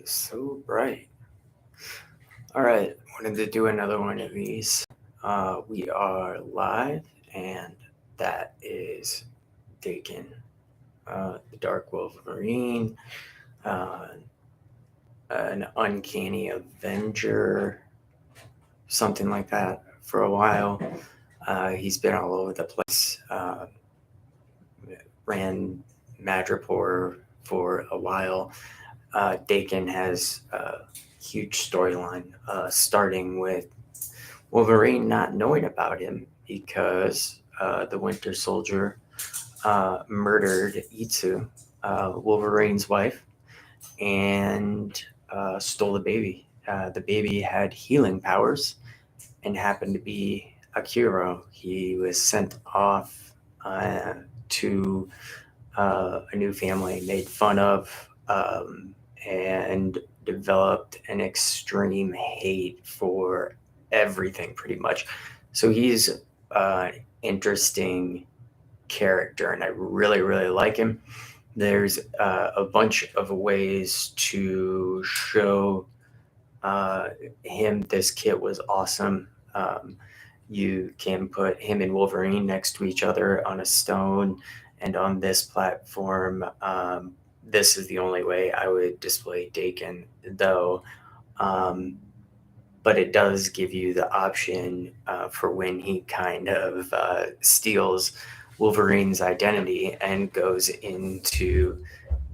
So bright. All right, wanted to do another one of these. We are live, and that is Daken, the Dark Wolverine, uh, an uncanny Avenger, something like that for a while. He's been all over the place. Ran Madripoor for a while. Daken has a huge storyline, starting with Wolverine not knowing about him because the Winter Soldier murdered Itsu, Wolverine's wife, and stole the baby. The baby had healing powers and happened to be Akiro. He was sent off uh, to a new family, made fun of, and developed an extreme hate for everything, pretty much. So he's an interesting character, and I really, really like him. There's a bunch of ways to show uh, him. This kit was awesome. You can put him and Wolverine next to each other on a stone, and on this platform, this is the only way I would display Daken, though. Um, but it does give you the option for when he kind of steals Wolverine's identity and goes into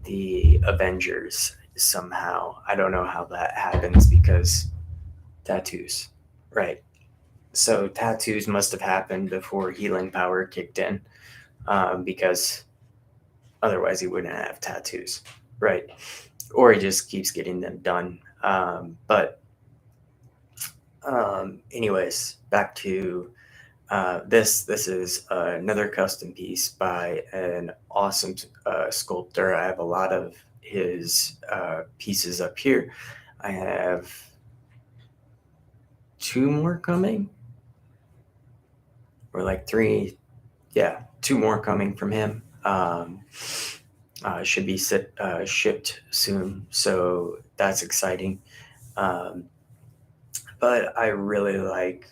the Avengers somehow. I don't know how that happens because tattoos, right? So tattoos must have happened before healing power kicked in, because otherwise he wouldn't have tattoos, right? Or he just keeps getting them done. But anyways, back to this. This is another custom piece by an awesome sculptor. I have a lot of his pieces up here. I have two more coming, or like three. Yeah, two more coming from him. Should be shipped soon, so that's exciting. Um, but I really like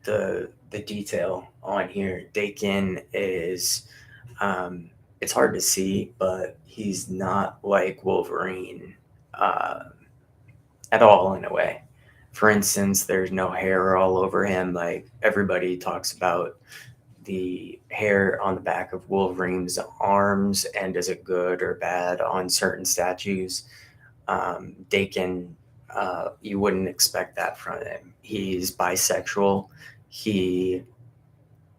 the detail on here. Dakin is, um, it's hard to see, but he's not like Wolverine uh, at all in a way. For instance, there's no hair all over him. Like everybody talks about the hair on the back of Wolverine's arms, and is it good or bad on certain statues. Dakin, you wouldn't expect that from him. He's bisexual. He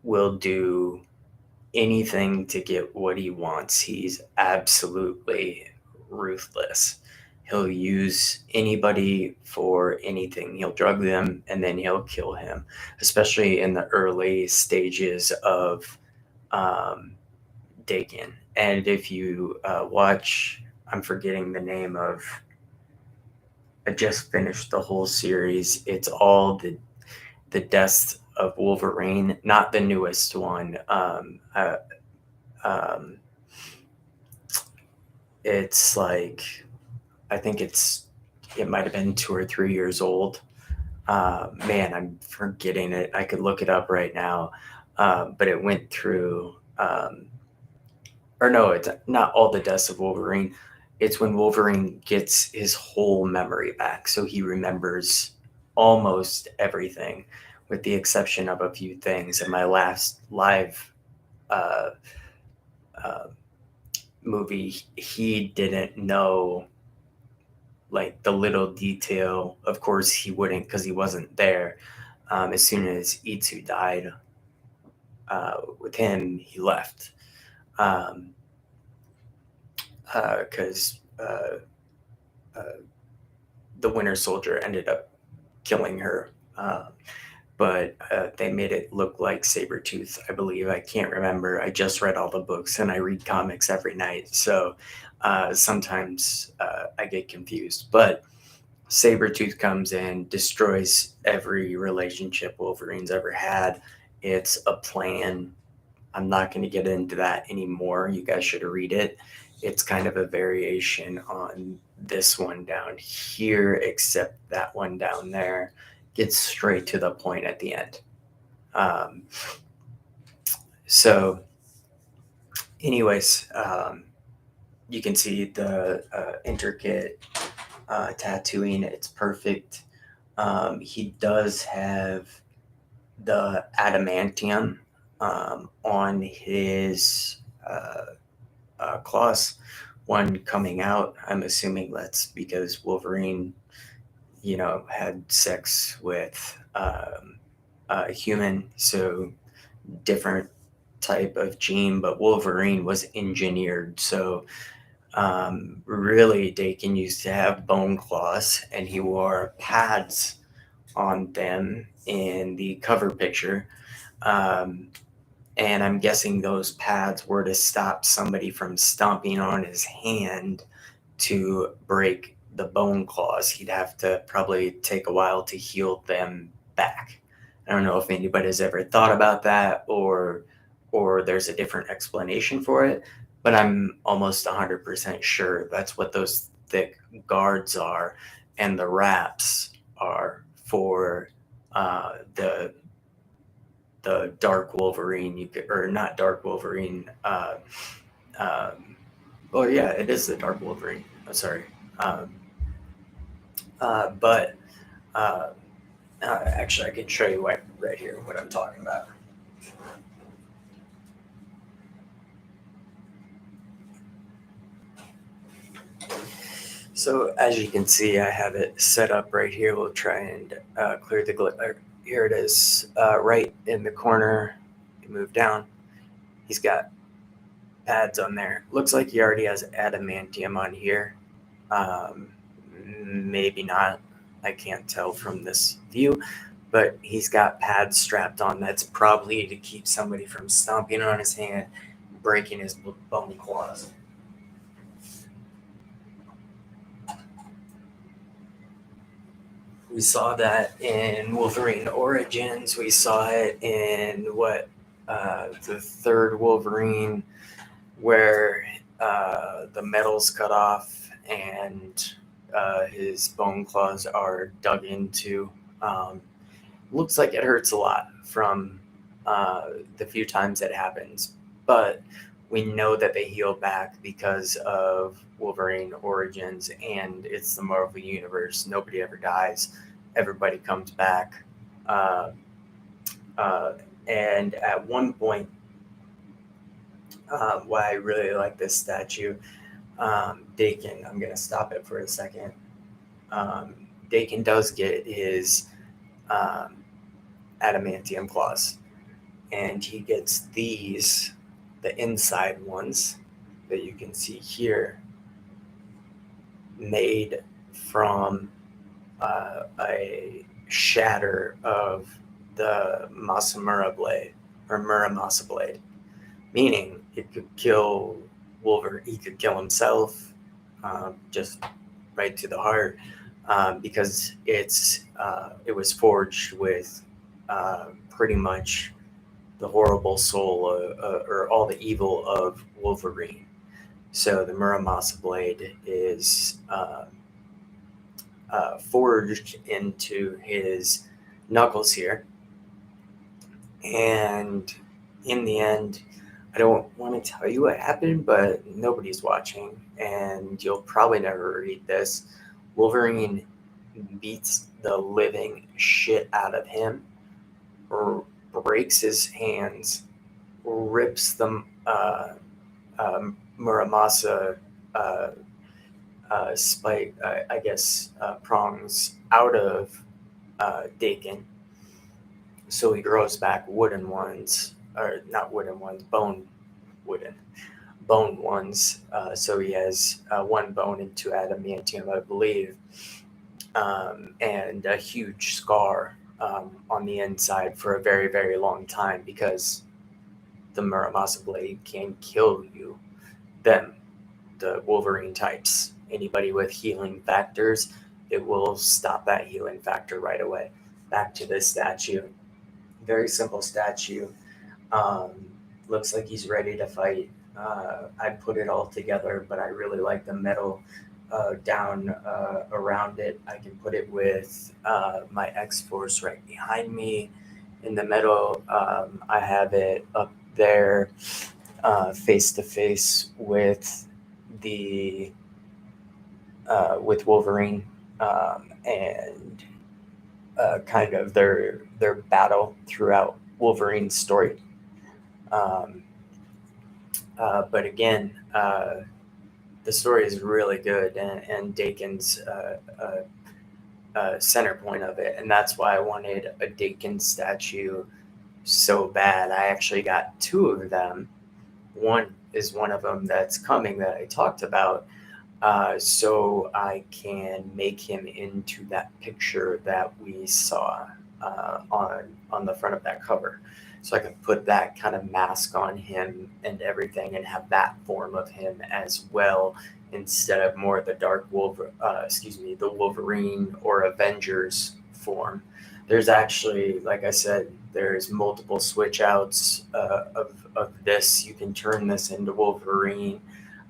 will do anything to get what he wants. He's absolutely ruthless. He'll use anybody for anything. He'll drug them and then he'll kill him, especially in the early stages of um, Daken. And if you watch, I'm forgetting the name of, I just finished the whole series. It's all the deaths of Wolverine, not the newest one. Um, it's like, I think it might have been 2 or 3 years old. Man, I'm forgetting it. I could look it up right now. But it went through, or no, it's not all the deaths of Wolverine. It's when Wolverine gets his whole memory back, so he remembers almost everything, with the exception of a few things. In my last live uh, uh, movie, he didn't know like the little detail. Of course, he wouldn't because he wasn't there. As soon as Itsu died, with him, he left. Um, because uh, the Winter Soldier ended up killing her. But they made it look like Sabretooth, I believe. I can't remember. I just read all the books and I read comics every night. So sometimes I get confused. But Sabretooth comes in, destroys every relationship Wolverine's ever had. It's a plan. I'm not going to get into that anymore. You guys should read it. it's kind of a variation on this one down here, except that one down there gets straight to the point at the end. Um, so, anyways, you can see the intricate tattooing. It's perfect. He does have the adamantium on his claws, one coming out. I'm assuming that's because Wolverine, had sex with a human, so different type of gene, but Wolverine was engineered. So really, Daken used to have bone claws, and he wore pads on them in the cover picture. Um, and I'm guessing those pads were to stop somebody from stomping on his hand to break the bone claws. He'd have to probably take a while to heal them back. I don't know if anybody's ever thought about that, or there's a different explanation for it, but I'm almost 100% sure that's what those thick guards are, and the wraps are for the dark Wolverine. You could, or not dark Wolverine. Well, yeah, it is the dark Wolverine. I'm sorry. Um, but uh, actually, I can show you right here what I'm talking about. So as you can see, I have it set up right here. We'll try and clear the glare. Here it is, right in the corner. You move down. He's got pads on there. Looks like he already has adamantium on here. Um, Maybe not. I can't tell from this view, but he's got pads strapped on. That's probably to keep somebody from stomping on his hand, breaking his bony claws. We saw that in Wolverine Origins. We saw it in the third Wolverine, where the metal's cut off and his bone claws are dug into. Looks like it hurts a lot from the few times it happens, but we know that they heal back because of Wolverine Origins, and it's the Marvel Universe. Nobody ever dies, everybody comes back. Uh, uh, and at one point, why I really like this statue, Daken, I'm going to stop it for a second. Daken does get his um, adamantium claws, and he gets these, the inside ones that you can see here, made from a shatter of the Masamura blade, or Muramasa blade, meaning it could kill Wolverine. He could kill himself, just right to the heart, because it was forged with pretty much the horrible soul, or all the evil of Wolverine. So the Muramasa blade is forged into his knuckles here, and in the end, I don't want to tell you what happened, but nobody's watching, and you'll probably never read this. Wolverine beats the living shit out of him, or breaks his hands, rips the Muramasa uh, spike, I guess, prongs out of Daken. So he grows back wooden ones, or not wooden ones, wooden, bone ones. So he has one bone and two adamantium, I believe, and a huge scar on the inside for a very, very long time, because the Muramasa blade can kill you. Them, the Wolverine types, anybody with healing factors, it will stop that healing factor right away. Back to this statue. Very simple statue. Um, Looks like he's ready to fight I put it all together, but I really like the metal down around it. I can put it with my X Force right behind me in the middle. I have it up there face to face the with Wolverine and kind of their battle throughout Wolverine's story. Um, but again, the story is really good, and Daken's center point of it, and that's why I wanted a Daken statue so bad. I actually got two of them. One is one of them that's coming that I talked about, so I can make him into that picture that we saw on the front of that cover. So I can put that kind of mask on him and everything, and have that form of him as well, instead of more the the Wolverine or Avengers form. There's actually, like I said, there's multiple switch outs of this. You can turn this into Wolverine.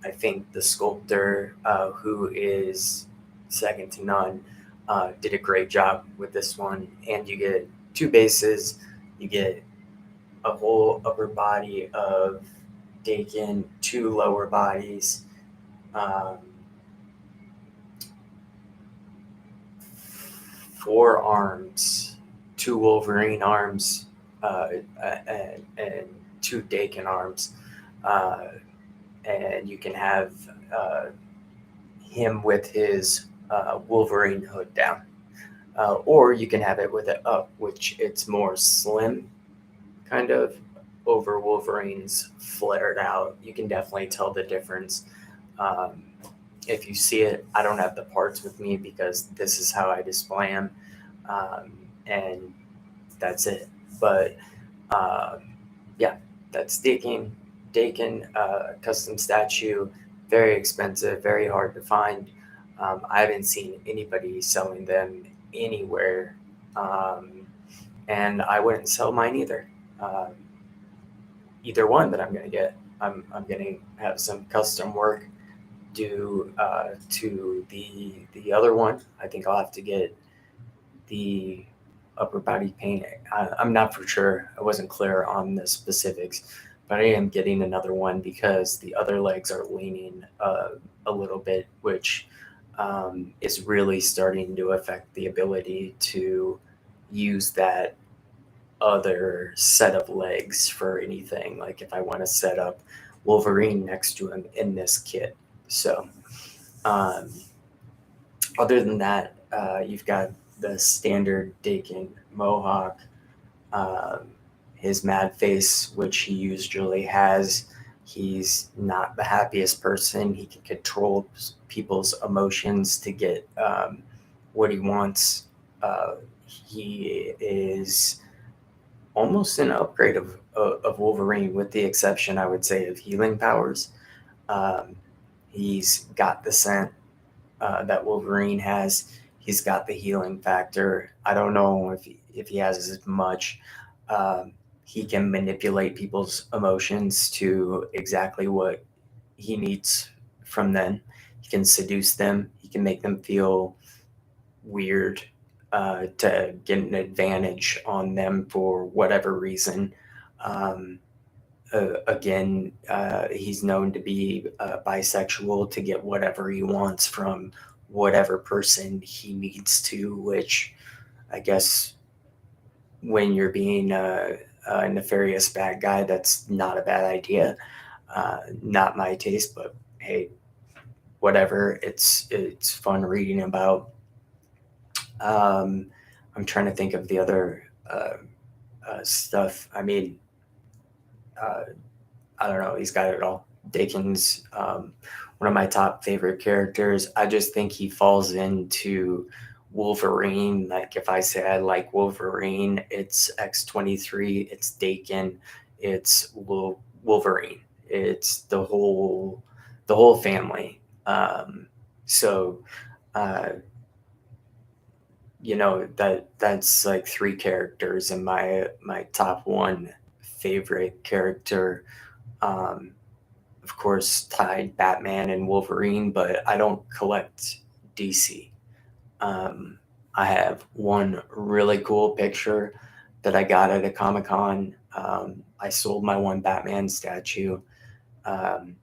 I think the sculptor, who is second to none, did a great job with this one. And you get two bases, you get a whole upper body of Daken, two lower bodies, um, four arms, two Wolverine arms, and two Daken arms. Uh, and you can have uh, him with his Wolverine hood down. Or you can have it with it up, which it's more slim, kind of, over Wolverine's flared out. You can definitely tell the difference. Um, if you see it, I don't have the parts with me because this is how I display them, and that's it. But um, yeah, that's Daken custom statue. Very expensive, very hard to find. I haven't seen anybody selling them anywhere, um, and I wouldn't sell mine either. Um, Either one that I'm going to get. I'm going to have some custom work do to the other one. I think I'll have to get the upper body paint. I'm not for sure. I wasn't clear on the specifics, but I am getting another one because the other legs are leaning a little bit, which is really starting to affect the ability to use that other set of legs for anything. Like if I want to set up Wolverine next to him in this kit. So, um, other than that, you've got the standard Daken Mohawk, um, his mad face, which he usually has. He's not the happiest person. He can control people's emotions to get what he wants. He is almost an upgrade of Wolverine, with the exception, I would say, of healing powers. Um, he's got the scent that Wolverine has. He's got the healing factor. I don't know if he has as much. Um, he can manipulate people's emotions to exactly what he needs from them. He can seduce them. He can make them feel weird to get an advantage on them for whatever reason. Um, Again, he's known to be bisexual to get whatever he wants from whatever person he needs to, which I guess when you're being a nefarious bad guy, that's not a bad idea. Not my taste, but hey, whatever. It's fun reading about. Um, I'm trying to think of the other stuff. I mean, uh, I don't know. He's got it all. Daken's one of my top favorite characters. I just think he falls into Wolverine. Like if I say I like Wolverine, it's X-23, it's Daken, it's Wolverine. It's the whole family. So uh, that's like three characters in my top one favorite character. Um, of course, tied Batman and Wolverine, but I don't collect DC. Um, I have one really cool picture that I got at a Comic Con. I sold my one Batman statue. Um,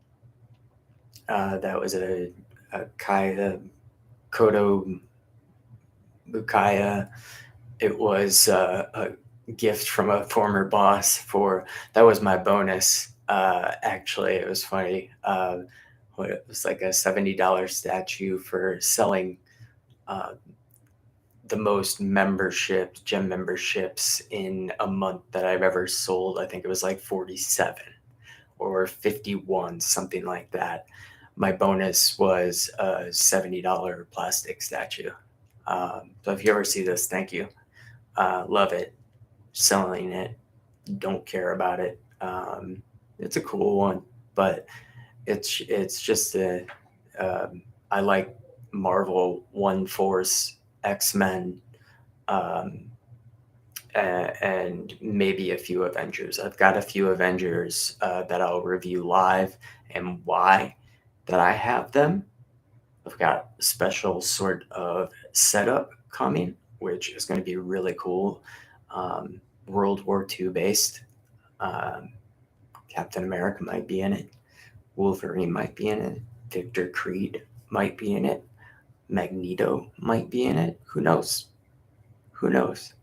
that was a Kaya Koto Bukaya. It was a gift from a former boss for that was my bonus. Actually, it was funny. It was like a $70 statue for selling uh, the most gem memberships in a month that I've ever sold. I think it was like 47 or 51, something like that. My bonus was a $70 plastic statue. So if you ever see this, thank you. Love it. Selling it, don't care about it. It's a cool one, but it's just a. I like Marvel, One Force, X-Men, um, and maybe a few Avengers. I've got a few Avengers that I'll review live and why that I have them. I've got a special sort of setup coming, which is going to be really cool. World War II based. Um, Captain America might be in it. Wolverine might be in it. Victor Creed might be in it. Magneto might be in it. Who knows? Who knows?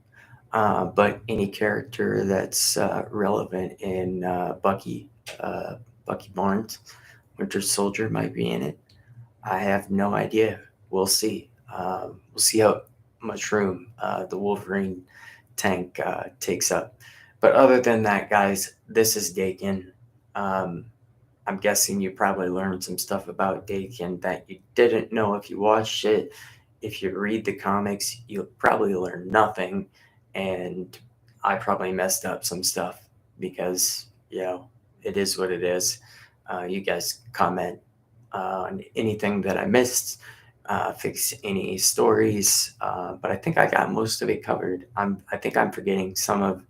But any character that's relevant in Bucky Barnes, Winter Soldier might be in it. I have no idea. We'll see. We'll see how much room the Wolverine tank takes up. But other than that, guys, this is Daken. Um, I'm guessing you probably learned some stuff about Daken that you didn't know if you watched it. If you read the comics, you'll probably learn nothing. And I probably messed up some stuff because, it is what it is. You guys comment on anything that I missed, fix any stories. But I think I got most of it covered. I think I'm forgetting some of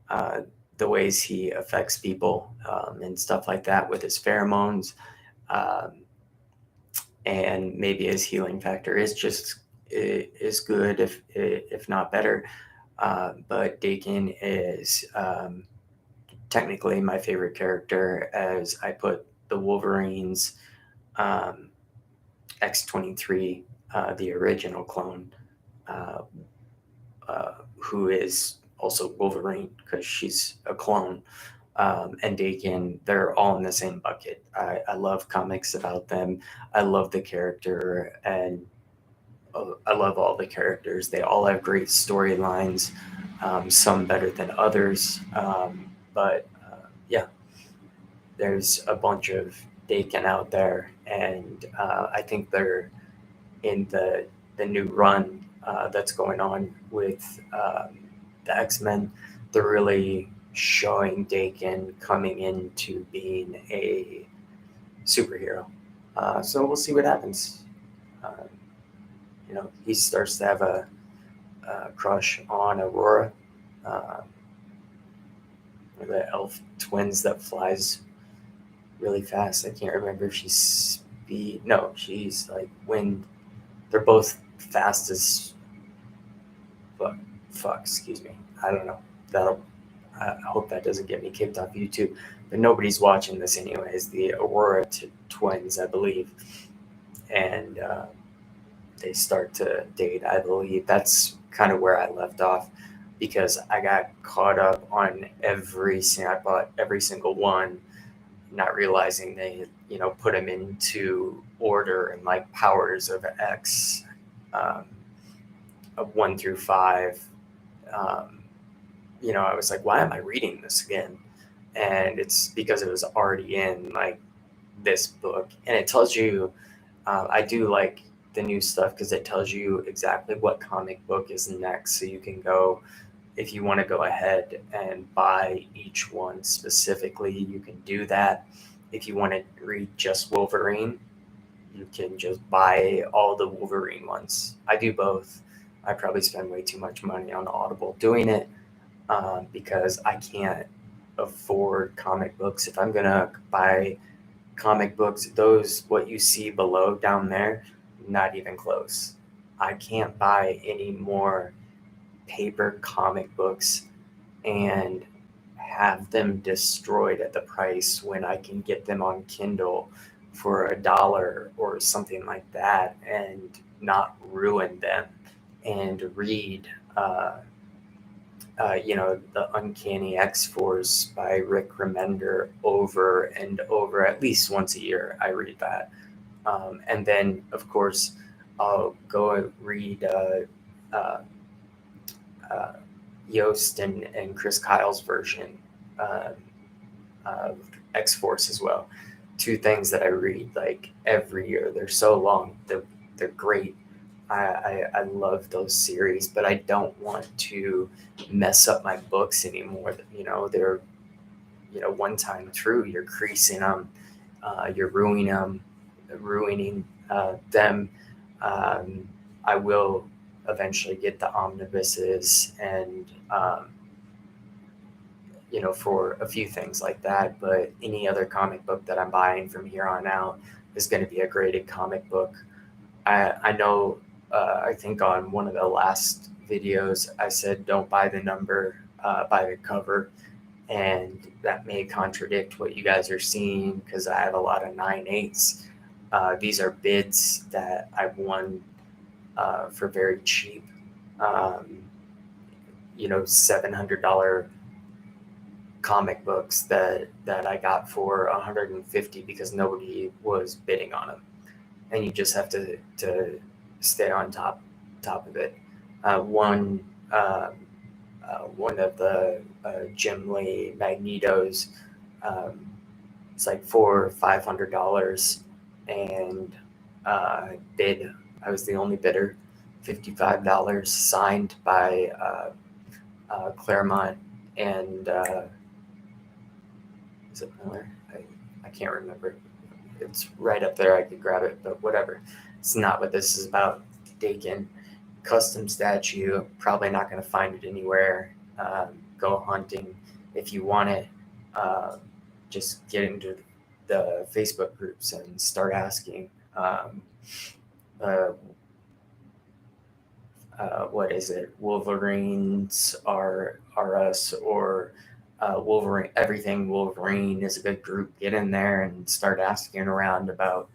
uh, the ways he affects people and stuff like that with his pheromones, um, and maybe his healing factor is good if not better. But Daken is technically my favorite character, as I put the Wolverines, um, X-23, the original clone, uh, who is also Wolverine because she's a clone, and Daken, they're all in the same bucket. I love comics about them. I love the character, and I love all the characters. They all have great storylines, some better than others. But yeah, there's a bunch of Daken out there, and I think they're in the new run that's going on with the X-Men. They're really showing Daken coming into being a superhero. So we'll see what happens. Uh, he starts to have a crush on Aurora, uh, the elf twins that flies really fast. I can't remember if she's speed. No, she's like wind. They're both fast as fuck. Excuse me. I don't know. That'll. I hope that doesn't get me kicked off YouTube. But nobody's watching this anyways. The Aurora twins, I believe, and they start to date. I believe that's kind of where I left off because I got caught up on I bought every single one, not realizing they put them into order and like powers of X, um, of 1 through 5. um, I was like, why am I reading this again? And it's because it was already in like this book, and it tells you. I do like the new stuff because it tells you exactly what comic book is next, so you can go if you want to go ahead and buy each one specifically. You can do that. If you want to read just Wolverine, you can just buy all the Wolverine ones. I do both. I probably spend way too much money on Audible doing it because I can't afford comic books. If I'm gonna buy comic books, those what you see below down there, not even close. I can't buy any more paper comic books and have them destroyed at the price when I can get them on Kindle for $1 or something like that and not ruin them and read, The Uncanny X-Force by Rick Remender over and over, at least once a year. I read that. And then, of course, I'll go and read uh, uh, Yost and Chris Kyle's version um, of X-Force as well. Two things that I read like every year. They're so long. They're great. I love those series, but I don't want to mess up my books anymore. They're one time through, you're creasing them, you're ruining them. I will eventually get the omnibuses and for a few things like that. But any other comic book that I'm buying from here on out is going to be a graded comic book. I know. I think on one of the last videos I said don't buy the number, buy the cover, and that may contradict what you guys are seeing because I have a lot of 9/8s. These are bids that I've won for very cheap. $700 comic books that I got for $150 because nobody was bidding on them, and you just have to stay on top of it. One of the Jim Lee Magnetos, it's like $400 or $500, and bid. I was the only bidder, $55, signed by Claremont and is it Miller? I can't remember. It's right up there. I could grab it, but whatever. It's not what this is about. Daken, custom statue. Probably not going to find it anywhere. Go hunting if you want it. Just get into the Facebook groups and start asking. What is it? Wolverines are us, or Wolverine. Everything Wolverine is a good group. Get in there and start asking around about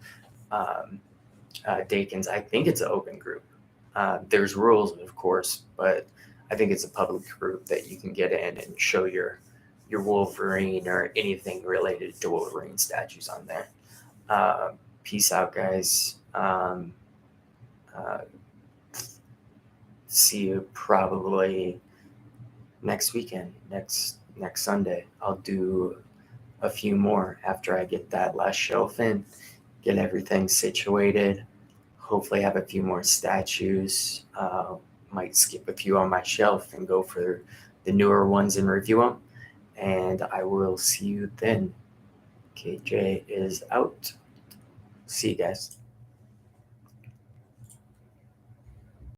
Daken's. I think it's an open group. There's rules, of course, but I think it's a public group that you can get in and show your Wolverine or anything related to Wolverine statues on there. Peace out, guys. See you probably next weekend, next Sunday. I'll do a few more after I get that last shelf in, get everything situated. Hopefully have a few more statues. Might skip a few on my shelf and go for the newer ones and review them. And I will see you then. KJ is out. See you guys.